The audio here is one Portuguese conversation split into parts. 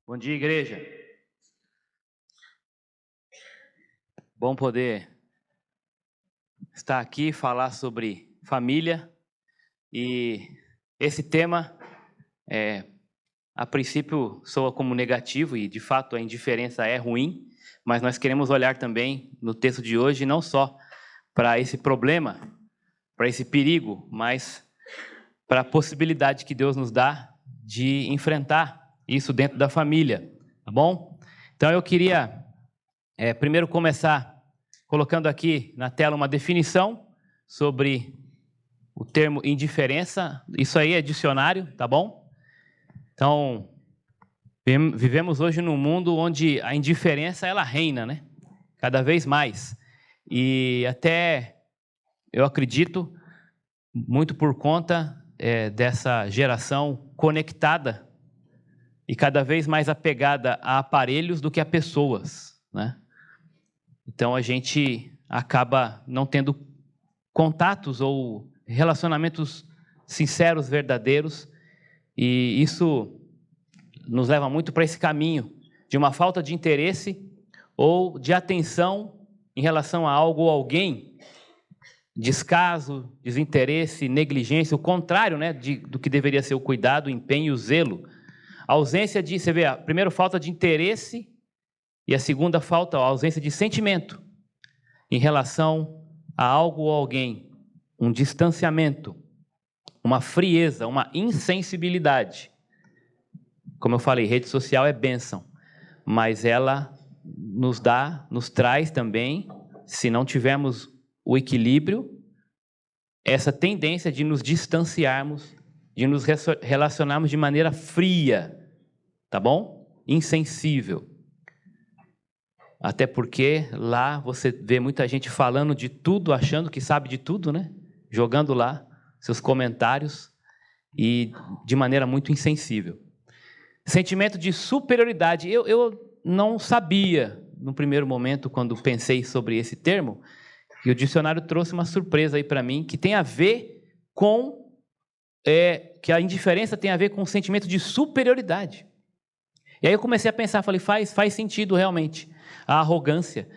Bom dia, igreja. Bom poder estar aqui e falar sobre família. E esse tema, a princípio, soa como negativo e, de fato, a indiferença é ruim, mas nós queremos olhar também no texto de hoje não só para esse problema, para esse perigo, mas para a possibilidade que Deus nos dá de enfrentar isso dentro da família, tá bom? Então eu queria primeiro começar colocando aqui na tela uma definição sobre o termo indiferença. Isso aí é dicionário, tá bom? Então, vivemos hoje num mundo onde a indiferença ela reina, né? Cada vez mais. E até eu acredito muito por conta dessa geração conectada e cada vez mais apegada a aparelhos do que a pessoas, né? Então a gente acaba não tendo contatos ou relacionamentos sinceros, verdadeiros, e isso nos leva muito para esse caminho de uma falta de interesse ou de atenção em relação a algo ou alguém, descaso, desinteresse, negligência, o contrário, né, do que deveria ser o cuidado, o empenho e o zelo. A ausência de, você vê, a primeira falta de interesse e a segunda falta, a ausência de sentimento em relação a algo ou alguém, um distanciamento, uma frieza, uma insensibilidade. Como eu falei, rede social é bênção, mas ela nos traz também, se não tivermos o equilíbrio, essa tendência de nos distanciarmos, de nos relacionarmos de maneira fria, tá bom? Insensível. Até porque lá você vê muita gente falando de tudo, achando que sabe de tudo, né? Jogando lá seus comentários e de maneira muito insensível. Sentimento de superioridade. Eu não sabia, no primeiro momento, quando pensei sobre esse termo, e o dicionário trouxe uma surpresa aí para mim, que tem a ver com... que a indiferença tem a ver com o sentimento de superioridade. E aí eu comecei a pensar, falei, faz sentido realmente a arrogância,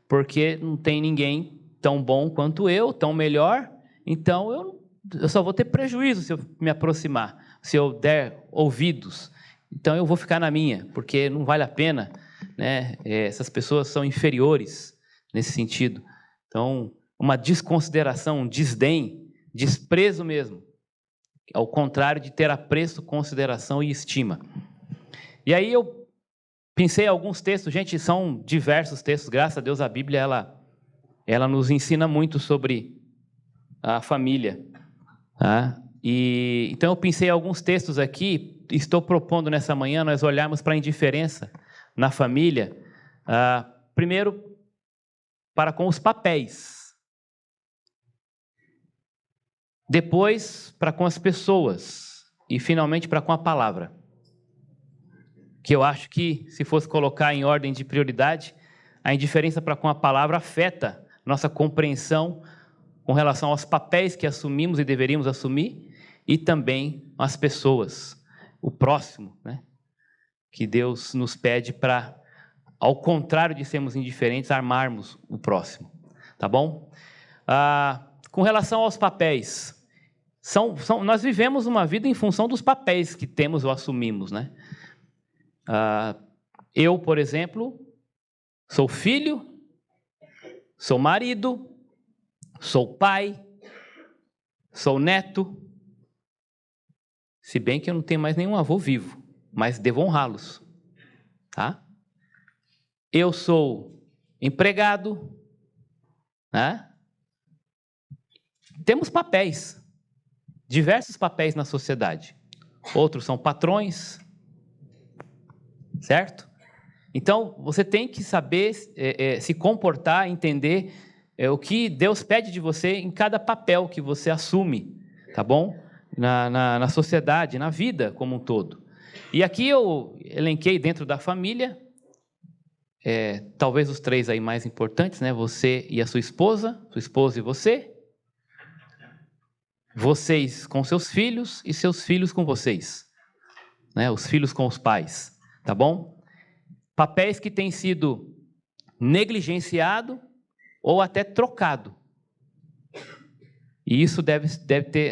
porque não tem ninguém tão bom quanto eu, tão melhor, então eu só vou ter prejuízo se eu me aproximar, se eu der ouvidos. Então eu vou ficar na minha, porque não vale a pena, né? Essas pessoas são inferiores nesse sentido. Então, uma desconsideração, um desdém, desprezo mesmo, ao contrário de ter apreço, consideração e estima. E aí eu pensei em alguns textos, gente, são diversos textos, graças a Deus a Bíblia ela nos ensina muito sobre a família, tá? E então eu pensei em alguns textos aqui, estou propondo nessa manhã nós olharmos para a indiferença na família, primeiro para com os papéis, depois para com as pessoas e finalmente para com a palavra. Que eu acho que, se fosse colocar em ordem de prioridade, a indiferença para com a palavra afeta nossa compreensão com relação aos papéis que assumimos e deveríamos assumir, e também as pessoas, o próximo, né? Que Deus nos pede para, ao contrário de sermos indiferentes, armarmos o próximo, tá bom? Com relação aos papéis, nós vivemos uma vida em função dos papéis que temos ou assumimos, né? Eu, por exemplo, sou filho, sou marido, sou pai, sou neto, se bem que eu não tenho mais nenhum avô vivo, mas devo honrá-los, tá? Eu sou empregado, né? Temos papéis, diversos papéis na sociedade. Outros são patrões, certo? Então, você tem que saber se comportar, entender o que Deus pede de você em cada papel que você assume, tá bom? Na sociedade, na vida como um todo. E aqui eu elenquei dentro da família, talvez os 3 aí mais importantes, né? Você e a sua esposa e você, vocês com seus filhos e seus filhos com vocês, né? Os filhos com os pais. tá bom? Papéis que têm sido negligenciado ou até trocado. E isso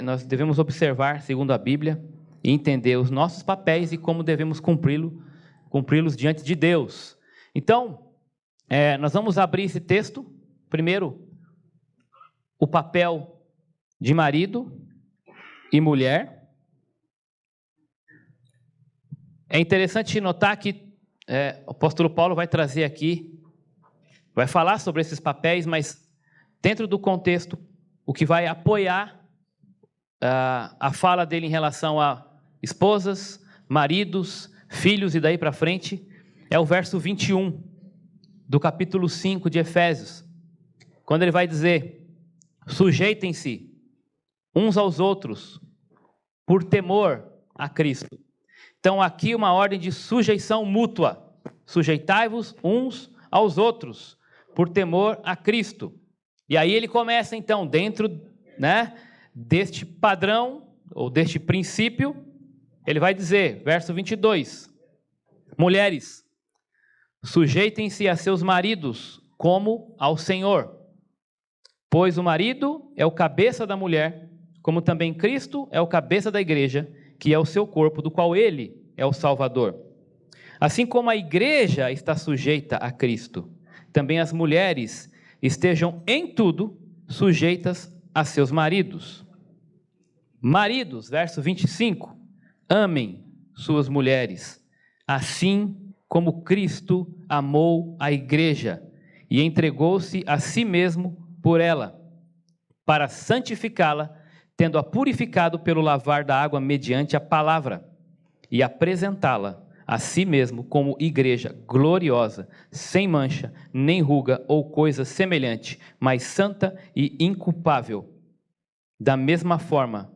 nós devemos observar, segundo a Bíblia, e entender os nossos papéis e como devemos cumpri-los diante de Deus. Então, nós vamos abrir esse texto. Primeiro, o papel de marido e mulher. É interessante notar que o apóstolo Paulo vai trazer aqui, vai falar sobre esses papéis, mas dentro do contexto, o que vai apoiar a fala dele em relação a esposas, maridos, filhos e daí para frente, é o verso 21 do capítulo 5 de Efésios, quando ele vai dizer: sujeitem-se uns aos outros por temor a Cristo. Então aqui uma ordem de sujeição mútua. Sujeitai-vos uns aos outros por temor a Cristo. E aí ele começa então, dentro, deste padrão, ou deste princípio, ele vai dizer, verso 22, mulheres, sujeitem-se a seus maridos como ao Senhor, pois o marido é o cabeça da mulher, como também Cristo é o cabeça da igreja, que é o seu corpo, do qual ele é o Salvador. Assim como a igreja está sujeita a Cristo, também as mulheres estejam em tudo sujeitas a seus maridos. Maridos, verso 25, amem suas mulheres, assim como Cristo amou a igreja e entregou-se a si mesmo por ela, para santificá-la, tendo-a purificado pelo lavar da água mediante a palavra, e apresentá-la a si mesmo como igreja gloriosa, sem mancha, nem ruga ou coisa semelhante, mas santa e inculpável. Da mesma forma,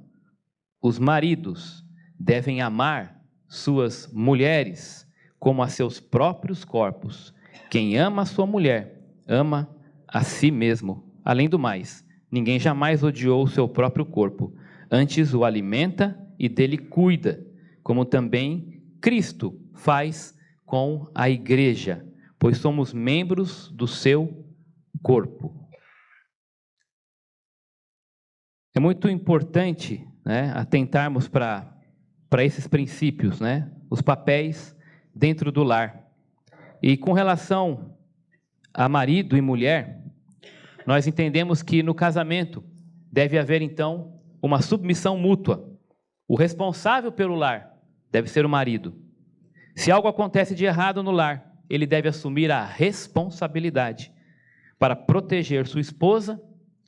os maridos devem amar suas mulheres como a seus próprios corpos. Quem ama a sua mulher, ama a si mesmo. Além do mais, ninguém jamais odiou o seu próprio corpo, antes o alimenta e dele cuida, como também Cristo faz com a igreja, pois somos membros do seu corpo. É muito importante, atentarmos para esses princípios, os papéis dentro do lar. E com relação a marido e mulher, nós entendemos que no casamento deve haver então uma submissão mútua. O responsável pelo lar deve ser o marido. Se algo acontece de errado no lar, ele deve assumir a responsabilidade para proteger sua esposa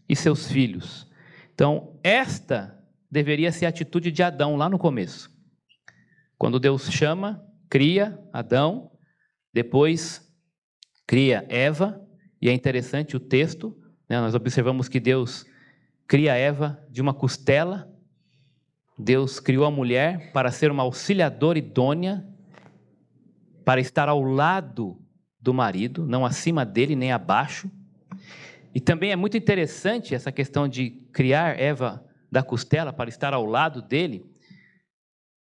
e seus filhos. Então, esta deveria ser a atitude de Adão lá no começo. Quando Deus chama, cria Adão, depois cria Eva, e é interessante o texto, nós observamos que Deus cria Eva de uma costela. Deus criou a mulher para ser uma auxiliadora idônea, para estar ao lado do marido, não acima dele nem abaixo. E também é muito interessante essa questão de criar Eva da costela para estar ao lado dele.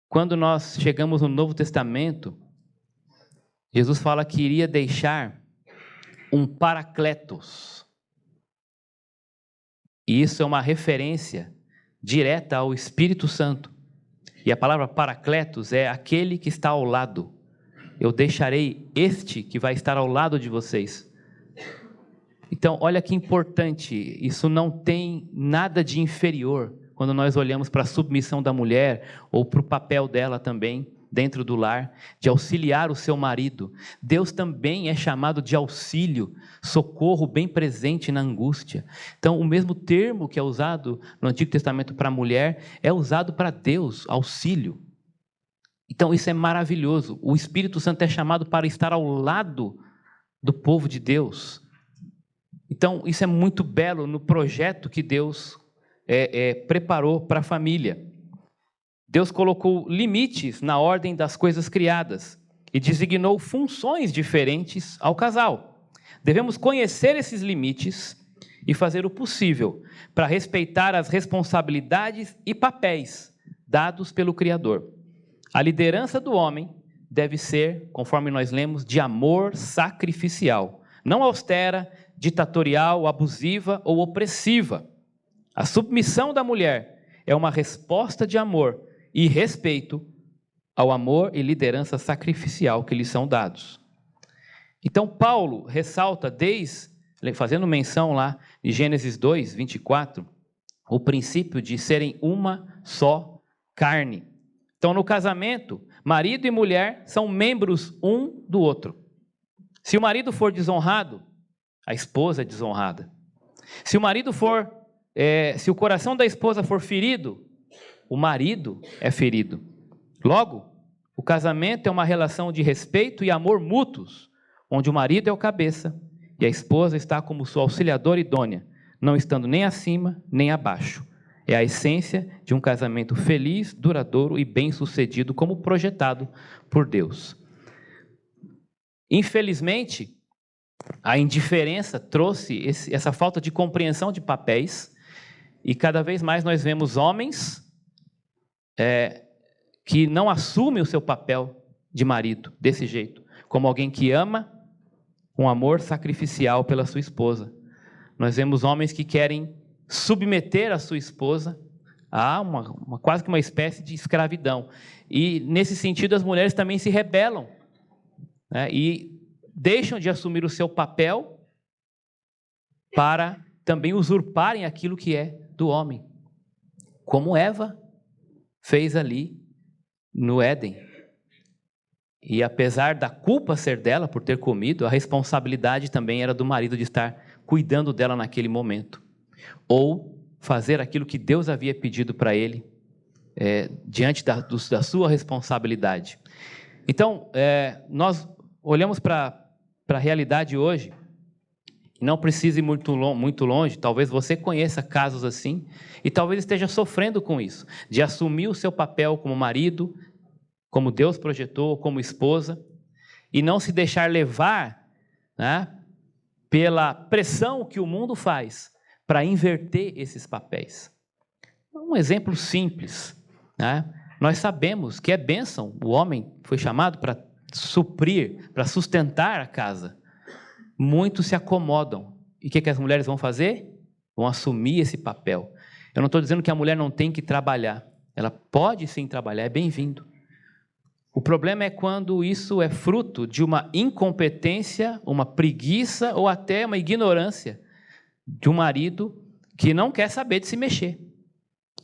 Quando nós chegamos no Novo Testamento, Jesus fala que iria deixar um Paracletos. E isso é uma referência direta ao Espírito Santo. E a palavra Paracletos é aquele que está ao lado. Eu deixarei este que vai estar ao lado de vocês. Então, olha que importante, isso não tem nada de inferior quando nós olhamos para a submissão da mulher ou para o papel dela também dentro do lar, de auxiliar o seu marido. Deus também é chamado de auxílio, socorro bem presente na angústia. Então, o mesmo termo que é usado no Antigo Testamento para a mulher é usado para Deus, auxílio. Então, isso é maravilhoso. O Espírito Santo é chamado para estar ao lado do povo de Deus. Então, isso é muito belo no projeto que Deus preparou para a família. Deus colocou limites na ordem das coisas criadas e designou funções diferentes ao casal. Devemos conhecer esses limites e fazer o possível para respeitar as responsabilidades e papéis dados pelo Criador. A liderança do homem deve ser, conforme nós lemos, de amor sacrificial, não austera, ditatorial, abusiva ou opressiva. A submissão da mulher é uma resposta de amor e respeito ao amor e liderança sacrificial que lhes são dados. Então, Paulo ressalta, fazendo menção lá em Gênesis 2, 24, o princípio de serem uma só carne. Então, no casamento, marido e mulher são membros um do outro. Se o marido for desonrado, a esposa é desonrada. Se o coração da esposa for ferido, o marido é ferido. Logo, o casamento é uma relação de respeito e amor mútuos, onde o marido é o cabeça e a esposa está como sua auxiliadora idônea, não estando nem acima nem abaixo. É a essência de um casamento feliz, duradouro e bem-sucedido, como projetado por Deus. Infelizmente, a indiferença trouxe essa falta de compreensão de papéis, e cada vez mais nós vemos homens que não assumem o seu papel de marido desse jeito, como alguém que ama um amor sacrificial pela sua esposa. Nós vemos homens que querem submeter a sua esposa a quase que uma espécie de escravidão. E, nesse sentido, as mulheres também se rebelam, né, e deixam de assumir o seu papel para também usurparem aquilo que é do homem, como Eva fez ali no Éden. E apesar da culpa ser dela por ter comido, a responsabilidade também era do marido de estar cuidando dela naquele momento, ou fazer aquilo que Deus havia pedido para ele, diante da sua responsabilidade. Então, nós olhamos para a realidade hoje, não precisa ir muito longe, talvez você conheça casos assim, e talvez esteja sofrendo com isso, de assumir o seu papel como marido, como Deus projetou, como esposa, e não se deixar levar, né, pela pressão que o mundo faz para inverter esses papéis. Um exemplo simples, né? Nós sabemos que é bênção, o homem foi chamado para suprir, para sustentar a casa. Muitos se acomodam. E o que as mulheres vão fazer? Vão assumir esse papel. Eu não estou dizendo que a mulher não tem que trabalhar. Ela pode sim trabalhar, é bem-vindo. O problema é quando isso é fruto de uma incompetência, uma preguiça ou até uma ignorância de um marido que não quer saber de se mexer.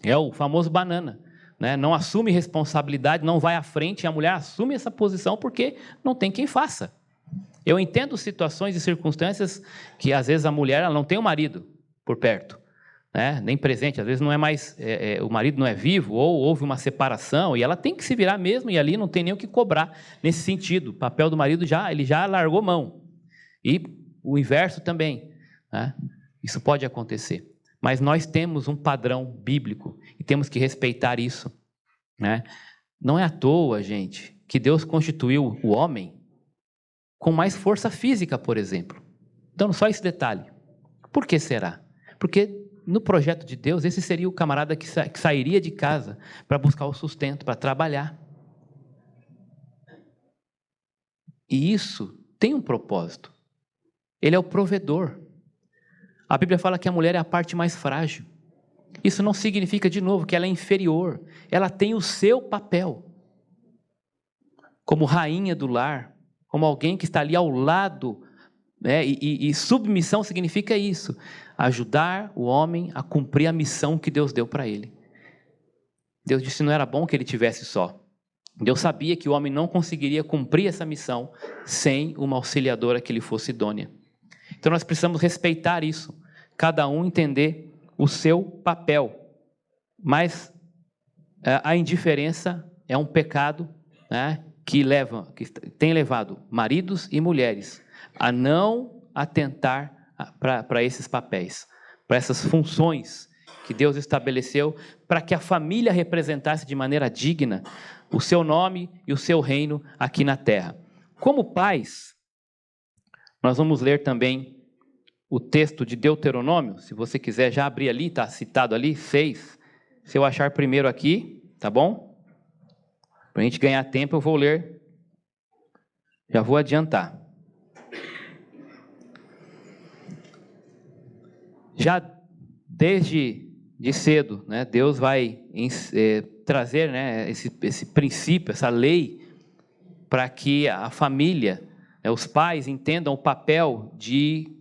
É o famoso banana, né? Não assume responsabilidade, não vai à frente, e a mulher assume essa posição porque não tem quem faça. Eu entendo situações e circunstâncias que às vezes a mulher ela não tem um marido por perto, né? Nem presente, às vezes não é mais, o marido não é vivo, ou houve uma separação, e ela tem que se virar mesmo, e ali não tem nem o que cobrar nesse sentido. O papel do marido ele já largou mão. E o inverso também, né? Isso pode acontecer. Mas nós temos um padrão bíblico, e temos que respeitar isso, né? Não é à toa, gente, que Deus constituiu o homem com mais força física, por exemplo. Então, só esse detalhe. Por que será? Porque no projeto de Deus, esse seria o camarada que sairia de casa para buscar o sustento, para trabalhar. E isso tem um propósito. Ele é o provedor. A Bíblia fala que a mulher é a parte mais frágil. Isso não significa, de novo, que ela é inferior. Ela tem o seu papel. Como rainha do lar, como alguém que está ali ao lado, né? E submissão significa isso. Ajudar o homem a cumprir a missão que Deus deu para ele. Deus disse que não era bom que ele tivesse só. Deus sabia que o homem não conseguiria cumprir essa missão sem uma auxiliadora que lhe fosse idônea. Então nós precisamos respeitar isso. Cada um entender o seu papel. Mas a indiferença é um pecado, né, que tem levado maridos e mulheres a não atentar para esses papéis, para essas funções que Deus estabeleceu para que a família representasse de maneira digna o seu nome e o seu reino aqui na terra. Como pais, nós vamos ler também o texto de Deuteronômio, se você quiser já abrir ali, está citado ali, 6. Se eu achar primeiro aqui, tá bom? Para a gente ganhar tempo, eu vou ler Já vou adiantar. Já desde cedo, né, Deus vai trazer, né, esse princípio, essa lei, para que a família, os pais entendam o papel de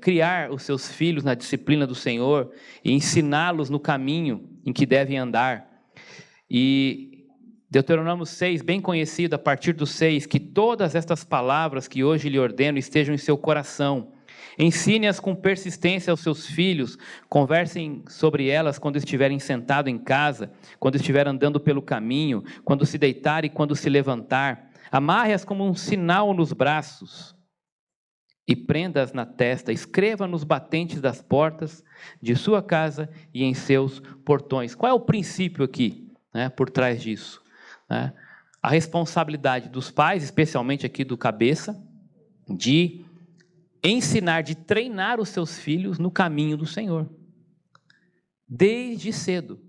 criar os seus filhos na disciplina do Senhor e ensiná-los no caminho em que devem andar. E Deuteronômio 6, bem conhecido a partir do 6, que todas estas palavras que hoje lhe ordeno estejam em seu coração. Ensine-as com persistência aos seus filhos, conversem sobre elas quando estiverem sentados em casa, quando estiver andando pelo caminho, quando se deitar e quando se levantar. Amarre-as como um sinal nos braços e prenda-as na testa. Escreva nos batentes das portas de sua casa e em seus portões. Qual é o princípio aqui, né, por trás disso? A responsabilidade dos pais, especialmente aqui do cabeça, de ensinar, de treinar os seus filhos no caminho do Senhor. Desde cedo,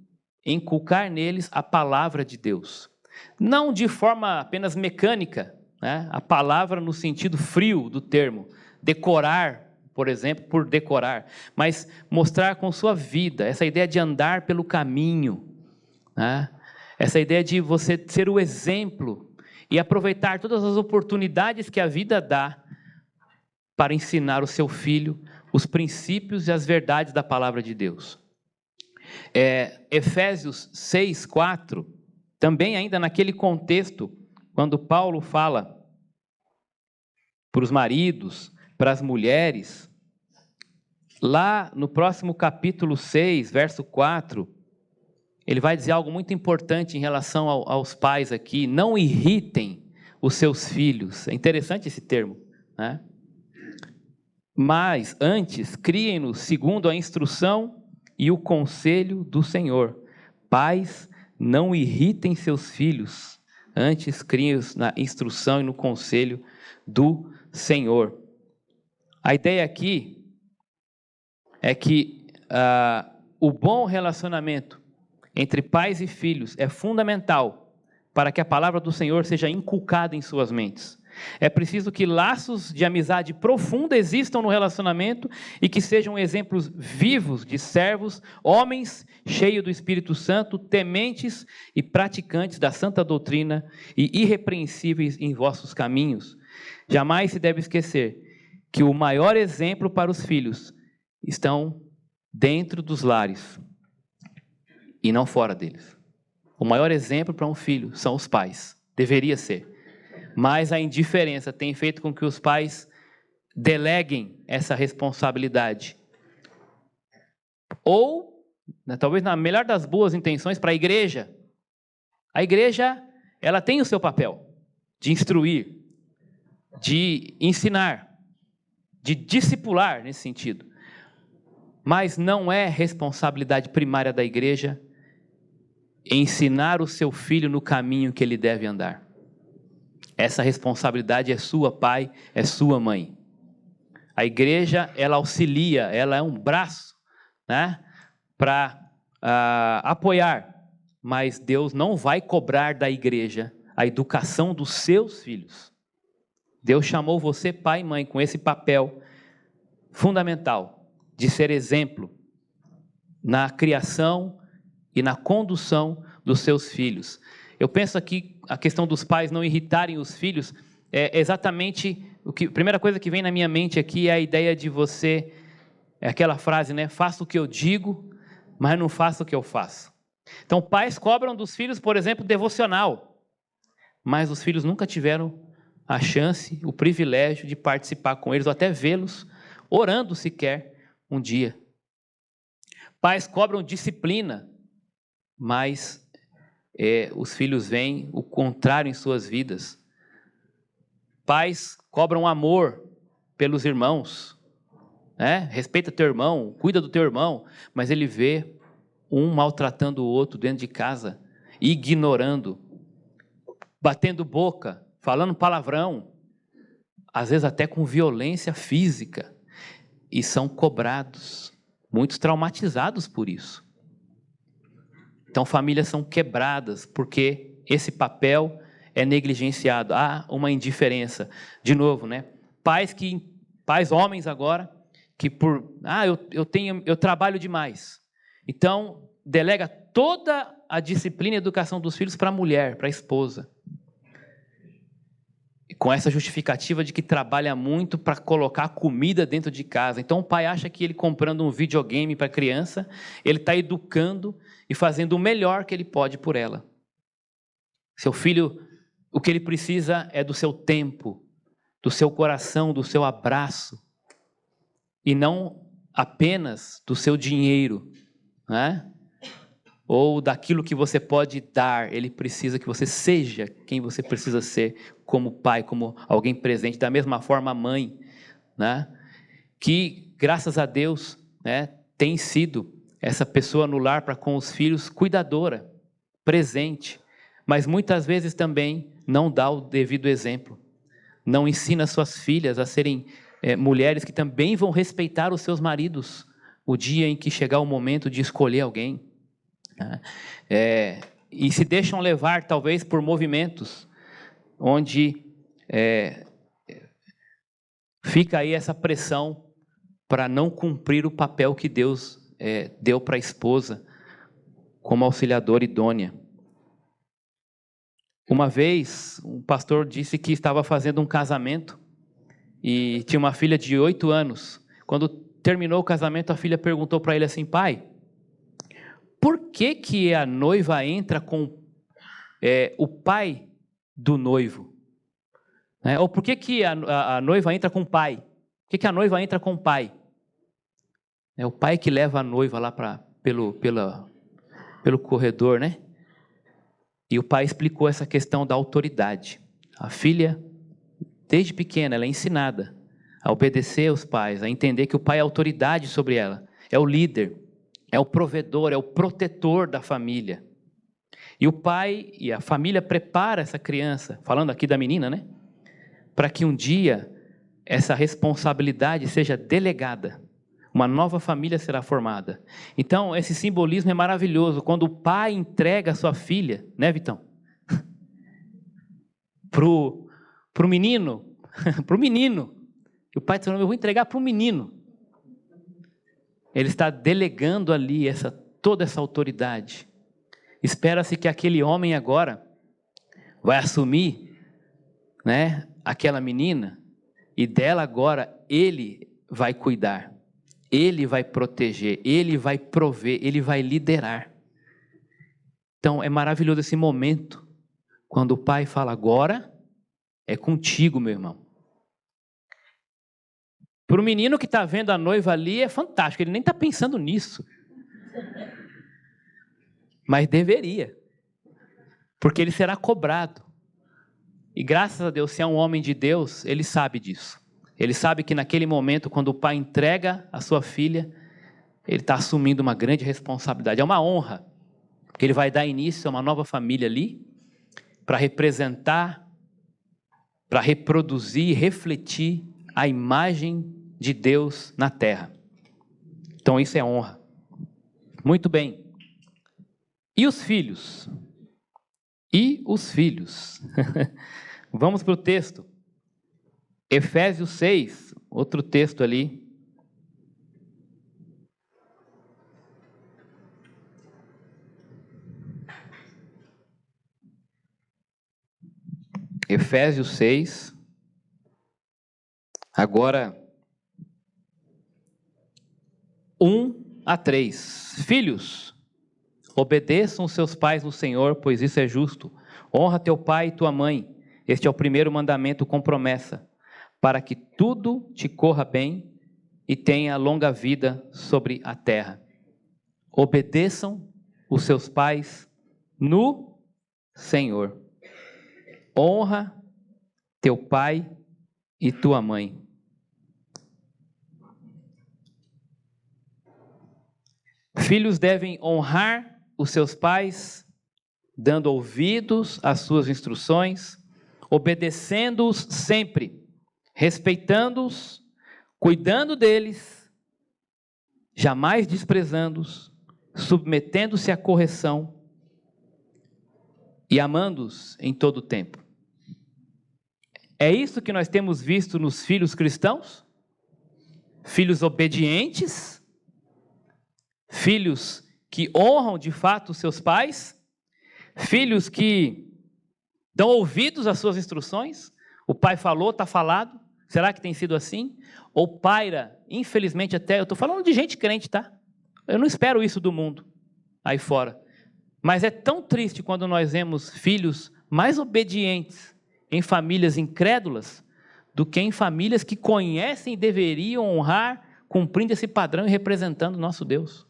inculcar neles a palavra de Deus. Não de forma apenas mecânica, né? A palavra no sentido frio do termo. Decorar, por exemplo, por decorar. Mas mostrar com sua vida, essa ideia de andar pelo caminho, né? Essa ideia de você ser o exemplo e aproveitar todas as oportunidades que a vida dá para ensinar o seu filho os princípios e as verdades da palavra de Deus. Efésios 6, 4, também ainda naquele contexto, quando Paulo fala para os maridos, para as mulheres, lá no próximo capítulo 6, verso 4, ele vai dizer algo muito importante em relação aos pais aqui: não irritem os seus filhos. É interessante esse termo, né? Mas antes, criem-nos segundo a instrução e o conselho do Senhor. Pais, não irritem seus filhos, antes criem-os na instrução e no conselho do Senhor. A ideia aqui é que o bom relacionamento entre pais e filhos é fundamental para que a palavra do Senhor seja inculcada em suas mentes. É preciso que laços de amizade profunda existam no relacionamento e que sejam exemplos vivos de servos, homens cheios do Espírito Santo, tementes e praticantes da santa doutrina e irrepreensíveis em vossos caminhos. Jamais se deve esquecer que o maior exemplo para os filhos estão dentro dos lares e não fora deles. O maior exemplo para um filho são os pais, deveria ser. Mas a indiferença tem feito com que os pais deleguem essa responsabilidade. Ou, talvez na melhor das boas intenções, para a igreja. A igreja, ela tem o seu papel de instruir, de ensinar, de discipular nesse sentido. Mas não é responsabilidade primária da igreja ensinar o seu filho no caminho que ele deve andar. Essa responsabilidade é sua, pai, é sua, mãe. A igreja, ela auxilia, ela é um braço, né, para apoiar, mas Deus não vai cobrar da igreja a educação dos seus filhos. Deus chamou você, pai e mãe, com esse papel fundamental de ser exemplo na criação e na condução dos seus filhos. Eu penso aqui, a questão dos pais não irritarem os filhos, é exatamente a primeira coisa que vem na minha mente aqui é a ideia de você, é aquela frase, né? Faça o que eu digo, mas não faça o que eu faço. Então, pais cobram dos filhos, por exemplo, devocional, mas os filhos nunca tiveram a chance, o privilégio de participar com eles, ou até vê-los orando sequer um dia. Pais cobram disciplina, mas os filhos veem o contrário em suas vidas. Pais cobram amor pelos irmãos, né? Respeita teu irmão, cuida do teu irmão, mas ele vê um maltratando o outro dentro de casa, ignorando, batendo boca, falando palavrão, às vezes até com violência física, e são cobrados, muitos traumatizados por isso. Então famílias são quebradas, porque esse papel é negligenciado, há uma indiferença. De novo, né? Pais homens agora, que eu trabalho demais. Então, delega toda a disciplina e educação dos filhos para a mulher, para a esposa. E com essa justificativa de que trabalha muito para colocar comida dentro de casa. Então o pai acha que ele comprando um videogame para a criança, ele está educando e fazendo o melhor que ele pode por ela. Seu filho, o que ele precisa é do seu tempo, do seu coração, do seu abraço, e não apenas do seu dinheiro, né? Ou daquilo que você pode dar. Ele precisa que você seja quem você precisa ser, como pai, como alguém presente. Da mesma forma a mãe, né? Que, graças a Deus, né, tem sido essa pessoa no lar para com os filhos, cuidadora, presente, mas muitas vezes também não dá o devido exemplo. Não ensina suas filhas a serem mulheres que também vão respeitar os seus maridos o dia em que chegar o momento de escolher alguém. E se deixam levar, talvez, por movimentos onde fica aí essa pressão para não cumprir o papel que Deus deu para a esposa como auxiliadora idônea. Uma vez, um pastor disse que estava fazendo um casamento e tinha uma filha de 8 anos. Quando terminou o casamento, a filha perguntou para ele assim: pai, por que a noiva entra com o pai do noivo? Ou por que a noiva entra com o pai? Por que a noiva entra com o pai? É o pai que leva a noiva lá pelo corredor, né? E o pai explicou essa questão da autoridade. A filha, desde pequena, ela é ensinada a obedecer aos pais, a entender que o pai é autoridade sobre ela, é o líder, é o provedor, é o protetor da família. E o pai e a família prepara essa criança, falando aqui da menina, né? Para que um dia essa responsabilidade seja delegada. Uma nova família será formada. Então, esse simbolismo é maravilhoso. Quando o pai entrega a sua filha, né, Vitão? Pro menino. Pro menino. E o pai está falando: eu vou entregar para o menino. Ele está delegando ali toda essa autoridade. Espera-se que aquele homem agora vai assumir, né, aquela menina, e dela agora ele vai cuidar. Ele vai proteger, ele vai prover, ele vai liderar. Então é maravilhoso esse momento, quando o pai fala: agora é contigo, meu irmão. Para o menino que está vendo a noiva ali é fantástico, ele nem está pensando nisso. Mas deveria, porque ele será cobrado. E graças a Deus, se é um homem de Deus, ele sabe disso. Ele sabe que naquele momento, quando o pai entrega a sua filha, ele está assumindo uma grande responsabilidade. É uma honra, porque ele vai dar início a uma nova família ali, para representar, para reproduzir, refletir a imagem de Deus na terra. Então isso é honra. Muito bem. E os filhos? E os filhos? Vamos para o texto. Efésios 6, outro texto ali. Efésios 6. Agora, 1-3. Filhos, obedeçam seus pais no Senhor, pois isso é justo. Honra teu pai e tua mãe. Este é o primeiro mandamento com promessa, para que tudo te corra bem e tenha longa vida sobre a terra. Obedeçam os seus pais no Senhor. Honra teu pai e tua mãe. Filhos devem honrar os seus pais, dando ouvidos às suas instruções, obedecendo-os sempre, respeitando-os, cuidando deles, jamais desprezando-os, submetendo-se à correção e amando-os em todo o tempo. É isso que nós temos visto nos filhos cristãos? Filhos obedientes? Filhos que honram de fato os seus pais? Filhos que dão ouvidos às suas instruções? O pai falou, está falado? Será que tem sido assim? Ou paira, infelizmente até, eu estou falando de gente crente, tá? Eu não espero isso do mundo aí fora. Mas é tão triste quando nós vemos filhos mais obedientes em famílias incrédulas do que em famílias que conhecem e deveriam honrar, cumprindo esse padrão e representando o nosso Deus.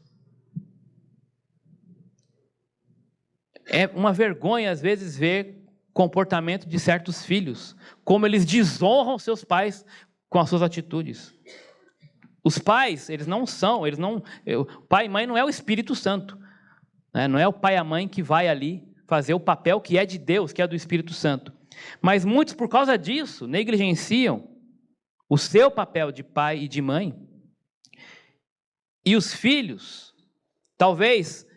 É uma vergonha, às vezes, ver comportamento de certos filhos, como eles desonram seus pais com as suas atitudes. Os pais, o pai e mãe não é o Espírito Santo, né? Não é o pai e a mãe que vai ali fazer o papel que é de Deus, que é do Espírito Santo. Mas muitos, por causa disso, negligenciam o seu papel de pai e de mãe. E os filhos, talvez,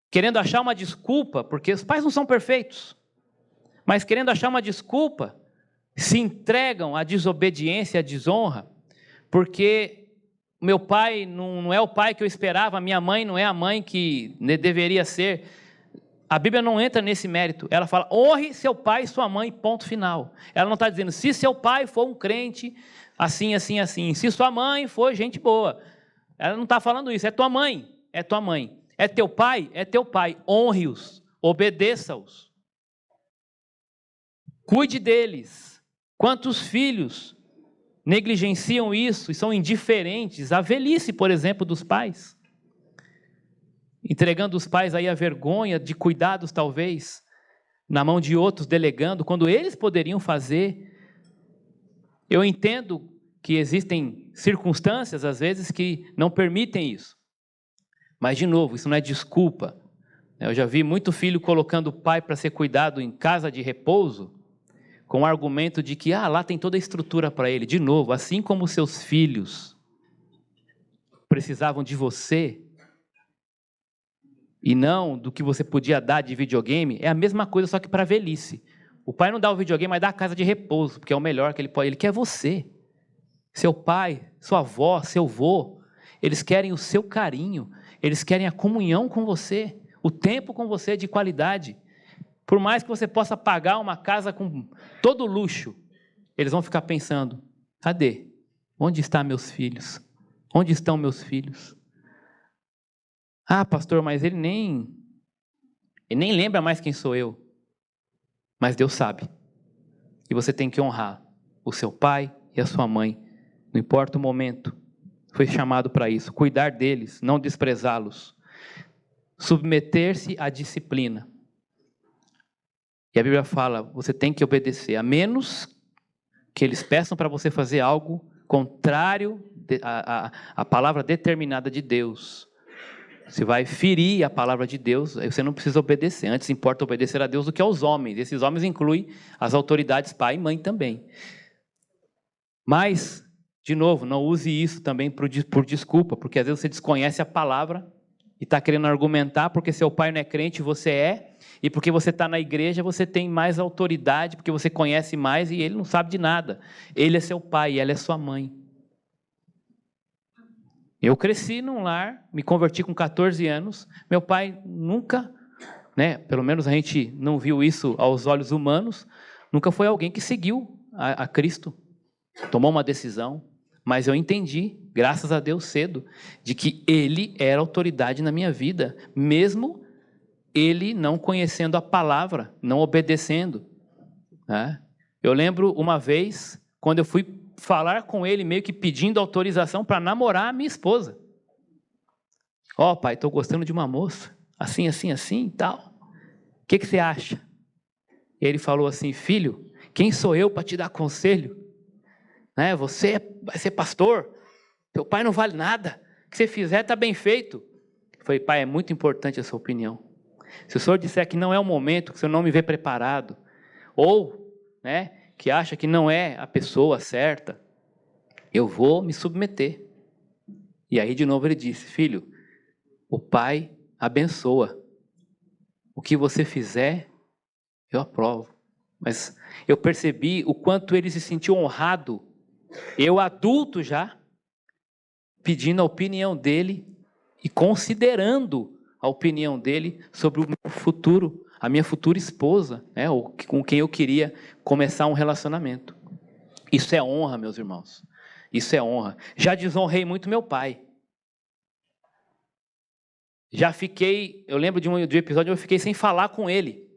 querendo achar uma desculpa, porque os pais não são perfeitos, mas querendo achar uma desculpa, se entregam à desobediência, à desonra, porque meu pai não é o pai que eu esperava, minha mãe não é a mãe que deveria ser. A Bíblia não entra nesse mérito. Ela fala, honre seu pai e sua mãe, ponto final. Ela não está dizendo, se seu pai for um crente, assim, assim, assim. Se sua mãe for gente boa. Ela não está falando isso, é tua mãe, é tua mãe. É teu pai, é teu pai. Honre-os, obedeça-os. Cuide deles. Quantos filhos negligenciam isso e são indiferentes à velhice, por exemplo, dos pais? Entregando os pais aí a vergonha de cuidados, talvez, na mão de outros, delegando, quando eles poderiam fazer. Eu entendo que existem circunstâncias, às vezes, que não permitem isso. Mas, de novo, isso não é desculpa. Eu já vi muito filho colocando o pai para ser cuidado em casa de repouso, com o argumento de que, lá tem toda a estrutura para ele. De novo, assim como seus filhos precisavam de você, e não do que você podia dar de videogame, é a mesma coisa, só que para velhice. O pai não dá o videogame, mas dá a casa de repouso, porque é o melhor que ele pode. Ele quer você. Seu pai, sua avó, seu avô, eles querem o seu carinho, eles querem a comunhão com você, o tempo com você de qualidade. Por mais que você possa pagar uma casa com todo luxo, eles vão ficar pensando, cadê? Onde estão meus filhos? Onde estão meus filhos? Pastor, mas ele nem lembra mais quem sou eu. Mas Deus sabe. E você tem que honrar o seu pai e a sua mãe. Não importa o momento. Foi chamado para isso. Cuidar deles, não desprezá-los. Submeter-se à disciplina. E a Bíblia fala, você tem que obedecer, a menos que eles peçam para você fazer algo contrário à palavra determinada de Deus. Você vai ferir a palavra de Deus, aí você não precisa obedecer. Antes importa obedecer a Deus do que aos homens. Esses homens incluem as autoridades pai e mãe também. Mas, de novo, não use isso também por desculpa, porque às vezes você desconhece a palavra e está querendo argumentar porque seu pai não é crente, você é, e porque você está na igreja, você tem mais autoridade, porque você conhece mais e ele não sabe de nada. Ele é seu pai e ela é sua mãe. Eu cresci num lar, me converti com 14 anos, meu pai nunca, pelo menos a gente não viu isso aos olhos humanos, nunca foi alguém que seguiu a Cristo, tomou uma decisão, mas eu entendi, graças a Deus cedo, de que ele era autoridade na minha vida, mesmo ele não conhecendo a palavra, não obedecendo. Eu lembro uma vez, quando eu fui falar com ele, meio que pedindo autorização para namorar a minha esposa. Pai, estou gostando de uma moça, assim, assim, assim e tal. O que você acha? E ele falou assim, filho, quem sou eu para te dar conselho? Você vai ser pastor, teu pai não vale nada, o que você fizer está bem feito. Eu falei, pai, é muito importante a sua opinião. Se o senhor disser que não é o momento, que o senhor não me vê preparado, ou, que acha que não é a pessoa certa, eu vou me submeter. E aí de novo ele disse, filho, o pai abençoa. O que você fizer, eu aprovo. Mas eu percebi o quanto ele se sentiu honrado, eu adulto já, pedindo a opinião dele e considerando a opinião dele sobre o meu futuro, a minha futura esposa, né, ou com quem eu queria começar um relacionamento. Isso é honra, meus irmãos. Isso é honra. Já desonrei muito meu pai. Eu lembro de um episódio onde eu fiquei sem falar com ele.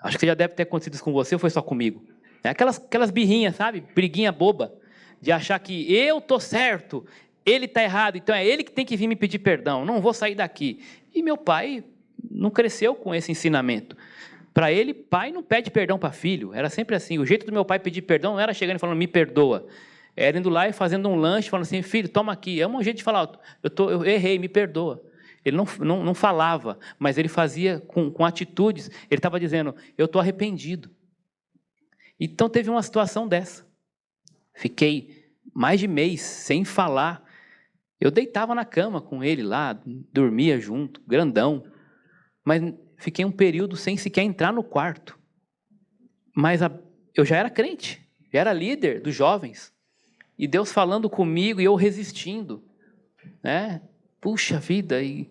Acho que já deve ter acontecido isso com você, ou foi só comigo? Aquelas birrinhas, sabe? Briguinha boba, de achar que eu tô certo, ele tá errado, então é ele que tem que vir me pedir perdão, não vou sair daqui. E meu pai não cresceu com esse ensinamento. Para ele, pai não pede perdão para filho, era sempre assim. O jeito do meu pai pedir perdão não era chegando e falando, me perdoa. Era indo lá e fazendo um lanche, falando assim, filho, toma aqui. É um jeito de falar, eu errei, me perdoa. Ele não falava, mas ele fazia com atitudes. Ele estava dizendo, eu estou arrependido. Então teve uma situação dessa. Fiquei mais de mês sem falar. Eu deitava na cama com ele lá, dormia junto, grandão. Mas fiquei um período sem sequer entrar no quarto. Mas eu já era crente, já era líder dos jovens. E Deus falando comigo e eu resistindo. Né? Puxa vida, e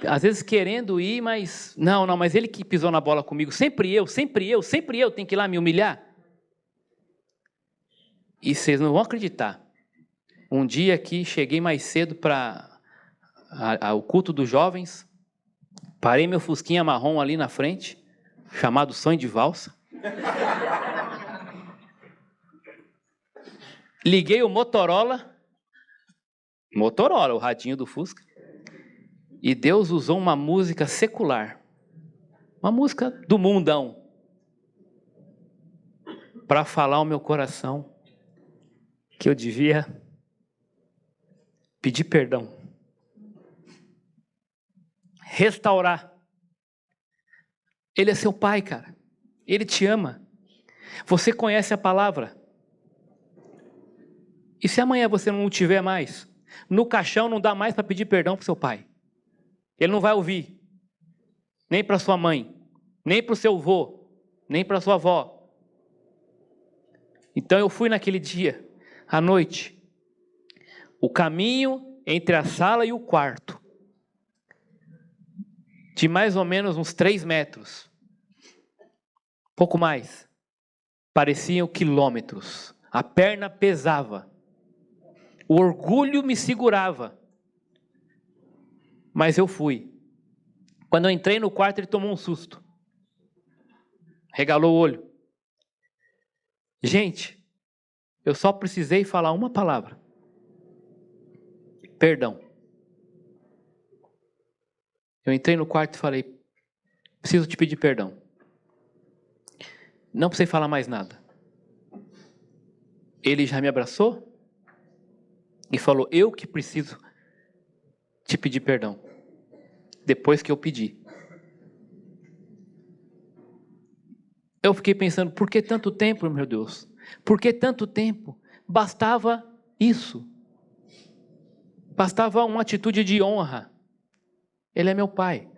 às vezes querendo ir, mas mas ele que pisou na bola comigo, sempre eu tenho que ir lá me humilhar. E vocês não vão acreditar, um dia que cheguei mais cedo para o culto dos jovens, parei meu fusquinha marrom ali na frente, chamado Sonho de Valsa, liguei o Motorola, o radinho do Fusca, e Deus usou uma música secular, uma música do mundão, para falar ao meu coração que eu devia pedir perdão, restaurar. Ele é seu pai, cara. Ele te ama. Você conhece a palavra. E se amanhã você não o tiver mais, no caixão não dá mais para pedir perdão para o seu pai. Ele não vai ouvir. Nem para sua mãe, nem para o seu avô, nem para sua avó. Então eu fui naquele dia, à noite, o caminho entre a sala e o quarto, de mais ou menos uns 3 metros, pouco mais, pareciam quilômetros, a perna pesava, o orgulho me segurava, mas eu fui. Quando eu entrei no quarto, ele tomou um susto, regalou o olho. Gente, eu só precisei falar uma palavra: perdão. Eu entrei no quarto e falei, preciso te pedir perdão. Não precisei falar mais nada. Ele já me abraçou e falou, eu que preciso te pedir perdão, depois que eu pedi. Eu fiquei pensando, por que tanto tempo, meu Deus? Por que tanto tempo? Bastava isso. Bastava uma atitude de honra. Ele é meu pai.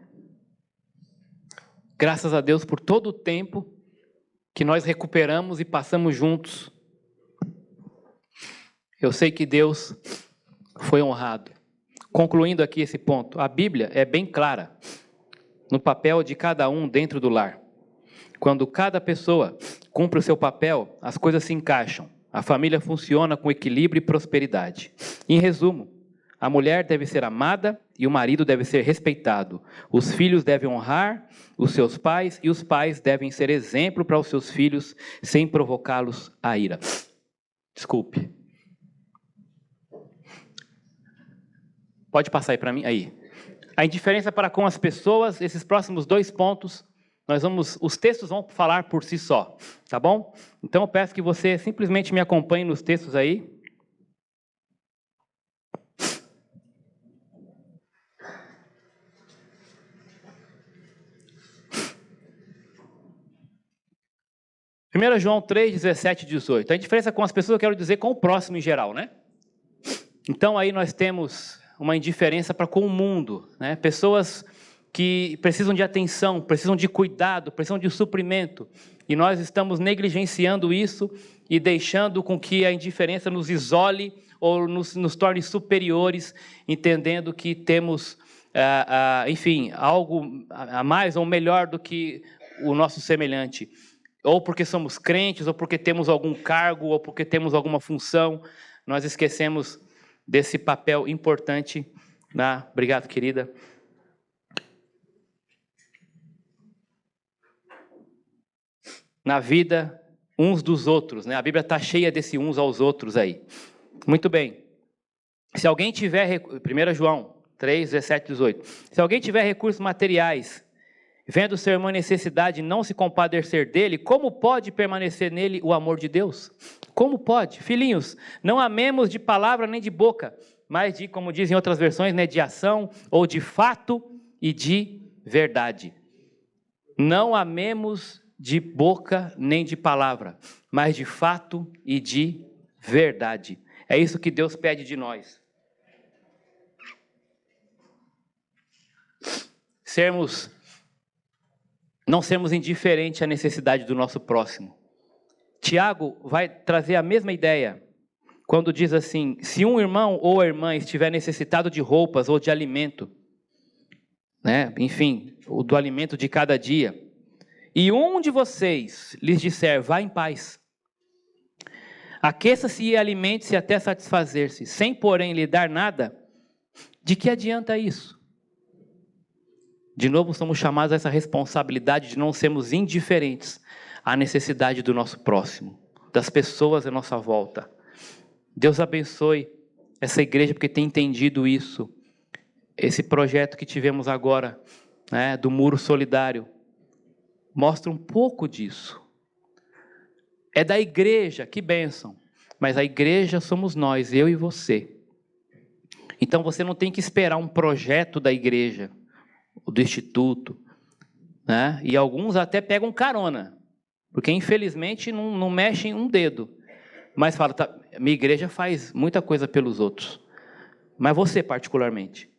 Graças a Deus por todo o tempo que nós recuperamos e passamos juntos. Eu sei que Deus foi honrado. Concluindo aqui esse ponto, a Bíblia é bem clara no papel de cada um dentro do lar. Quando cada pessoa cumpre o seu papel, as coisas se encaixam. A família funciona com equilíbrio e prosperidade. Em resumo, a mulher deve ser amada e o marido deve ser respeitado. Os filhos devem honrar os seus pais e os pais devem ser exemplo para os seus filhos sem provocá-los à ira. Desculpe. Pode passar aí para mim? Aí. A indiferença para com as pessoas, esses próximos 2 pontos, os textos vão falar por si só, tá bom? Então eu peço que você simplesmente me acompanhe nos textos aí. Primeiro João 3, 17 e 18. A indiferença com as pessoas, eu quero dizer com o próximo em geral, né? Então aí nós temos uma indiferença para com o mundo, né? Pessoas que precisam de atenção, precisam de cuidado, precisam de suprimento. E nós estamos negligenciando isso e deixando com que a indiferença nos isole ou nos torne superiores, entendendo que temos, enfim, algo a mais ou melhor do que o nosso semelhante. Ou porque somos crentes, ou porque temos algum cargo, ou porque temos alguma função. Nós esquecemos desse papel importante. Obrigado, querida. Na vida uns dos outros, né? A Bíblia está cheia desse uns aos outros aí. Muito bem. Se alguém tiver, 1 João 3, 17, 18. Se alguém tiver recursos materiais, vendo seu irmão em necessidade, não se compadecer dele, como pode permanecer nele o amor de Deus? Como pode? Filhinhos, não amemos de palavra nem de boca, mas de, como dizem outras versões, né, de ação ou de fato e de verdade. Não amemos de boca nem de palavra, mas de fato e de verdade. É isso que Deus pede de nós. Não sermos indiferentes à necessidade do nosso próximo. Tiago vai trazer a mesma ideia, quando diz assim, se um irmão ou irmã estiver necessitado de roupas ou de alimento, né, enfim, do alimento de cada dia, e um de vocês lhes disser, vá em paz, aqueça-se e alimente-se até satisfazer-se, sem porém lhe dar nada, de que adianta isso? De novo, somos chamados a essa responsabilidade de não sermos indiferentes à necessidade do nosso próximo, das pessoas à nossa volta. Deus abençoe essa igreja porque tem entendido isso. Esse projeto que tivemos agora, né, do Muro Solidário, mostra um pouco disso. É da igreja, que bênção. Mas a igreja somos nós, eu e você. Então você não tem que esperar um projeto da igreja, do instituto, né? E alguns até pegam carona, porque infelizmente não mexem um dedo. Mas fala, tá, minha igreja faz muita coisa pelos outros. Mas você particularmente,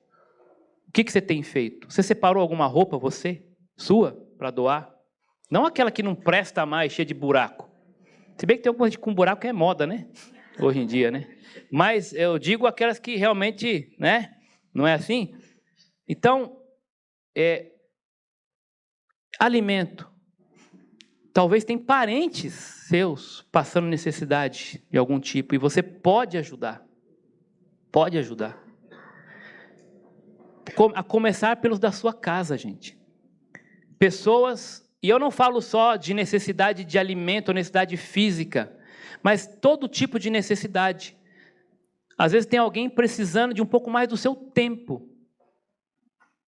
o que você tem feito? Você separou alguma roupa, sua, para doar? Não aquela que não presta mais, cheia de buraco. Se bem que tem alguma coisa com buraco que é moda, né? Hoje em dia, né? Mas eu digo aquelas que realmente, né? Não é assim? Então, alimento. Talvez tem parentes seus passando necessidade de algum tipo e você pode ajudar. Pode ajudar. A começar pelos da sua casa, gente. Pessoas, e eu não falo só de necessidade de alimento, necessidade física, mas todo tipo de necessidade. Às vezes tem alguém precisando de um pouco mais do seu tempo,